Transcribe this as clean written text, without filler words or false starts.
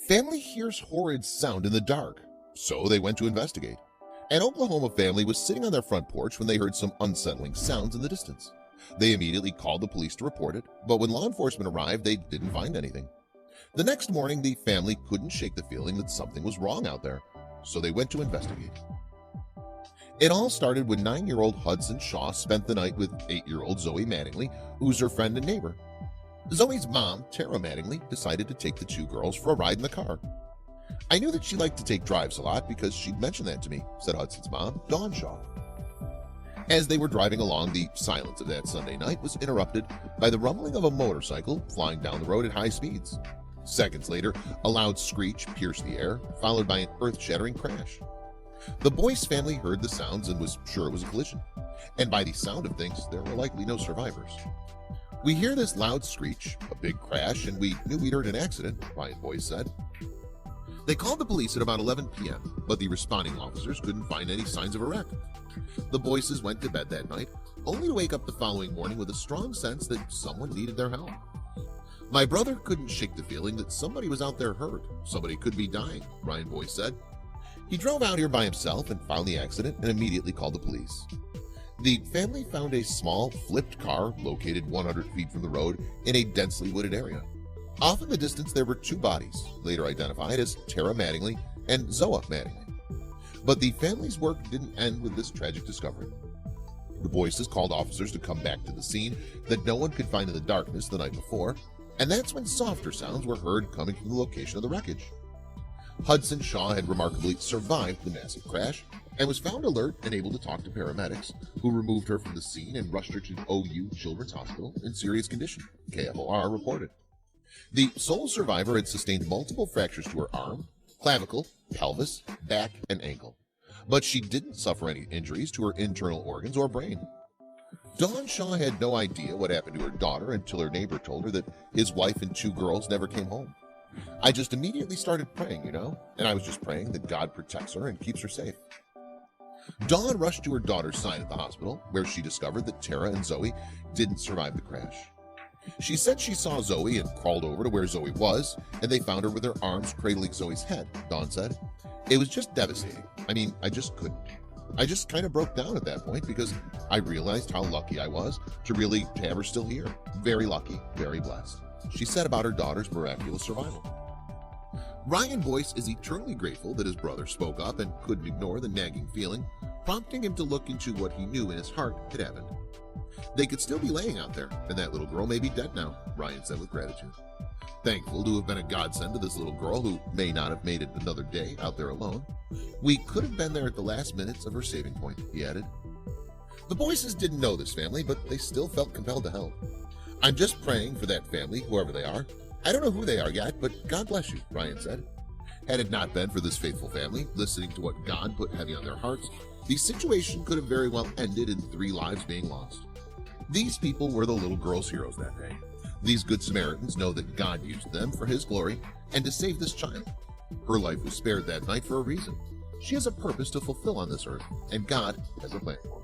Family hears horrid sound in the dark, so they went to investigate. An Oklahoma family was sitting on their front porch when they heard some unsettling sounds in the distance. They immediately called the police to report it, but when law enforcement arrived, they didn't find anything. The next morning, the family couldn't shake the feeling that something was wrong out there, so they went to investigate. It all started when 9-year-old Hudson Shaw spent the night with 8-year-old Zoe Mattingly, who's her friend and neighbor. Zoe's mom, Tara Mattingly, decided to take the two girls for a ride in the car. "I knew that she liked to take drives a lot because she'd mentioned that to me," said Hudson's mom, Dawn Shaw. As they were driving along, the silence of that Sunday night was interrupted by the rumbling of a motorcycle flying down the road at high speeds. Seconds later, a loud screech pierced the air, followed by an earth-shattering crash. The Boyce family heard the sounds and was sure it was a collision, and by the sound of things, there were likely no survivors. "We hear this loud screech, a big crash, and we knew we'd heard an accident," Ryan Boyce said. They called the police at about 11 p.m., but the responding officers couldn't find any signs of a wreck. The Boyces went to bed that night, only to wake up the following morning with a strong sense that someone needed their help. "My brother couldn't shake the feeling that somebody was out there hurt. Somebody could be dying," Ryan Boyce said. He drove out here by himself and found the accident and immediately called the police. The family found a small, flipped car located 100 feet from the road in a densely wooded area. Off in the distance, there were two bodies, later identified as Tara Mattingly and Zoe Mattingly. But the family's work didn't end with this tragic discovery. The Boyces called officers to come back to the scene that no one could find in the darkness the night before, and that's when softer sounds were heard coming from the location of the wreckage. Hudson Shaw had remarkably survived the massive crash and was found alert and able to talk to paramedics, who removed her from the scene and rushed her to OU Children's Hospital in serious condition, KFOR reported. The sole survivor had sustained multiple fractures to her arm, clavicle, pelvis, back, and ankle, but she didn't suffer any injuries to her internal organs or brain. Dawn Shaw had no idea what happened to her daughter until her neighbor told her that his wife and two girls never came home. "I just immediately started praying, and I was just praying that God protects her and keeps her safe." Dawn rushed to her daughter's side at the hospital, where she discovered that Tara and Zoe didn't survive the crash. She said she saw Zoe and crawled over to where Zoe was, and they found her with her arms cradling Zoe's head, Dawn said. "It was just devastating. I just couldn't. I just kind of broke down at that point because I realized how lucky I was to really have her still here. Very lucky, very blessed," she said about her daughter's miraculous survival. Ryan Boyce is eternally grateful that his brother spoke up and couldn't ignore the nagging feeling, prompting him to look into what he knew in his heart had happened. "They could still be laying out there, and that little girl may be dead now," Ryan said with gratitude. "Thankful to have been a godsend to this little girl who may not have made it another day out there alone. We could have been there at the last minutes of her saving point," he added. The Boyces didn't know this family, but they still felt compelled to help. "I'm just praying for that family, whoever they are. I don't know who they are yet, but God bless you," Ryan said. Had it not been for this faithful family listening to what God put heavy on their hearts, the situation could have very well ended in 3 lives being lost. These people were the little girl's heroes that day. These good Samaritans know that God used them for his glory and to save this child. Her life was spared that night for a reason. She has a purpose to fulfill on this earth, and God has a plan for her.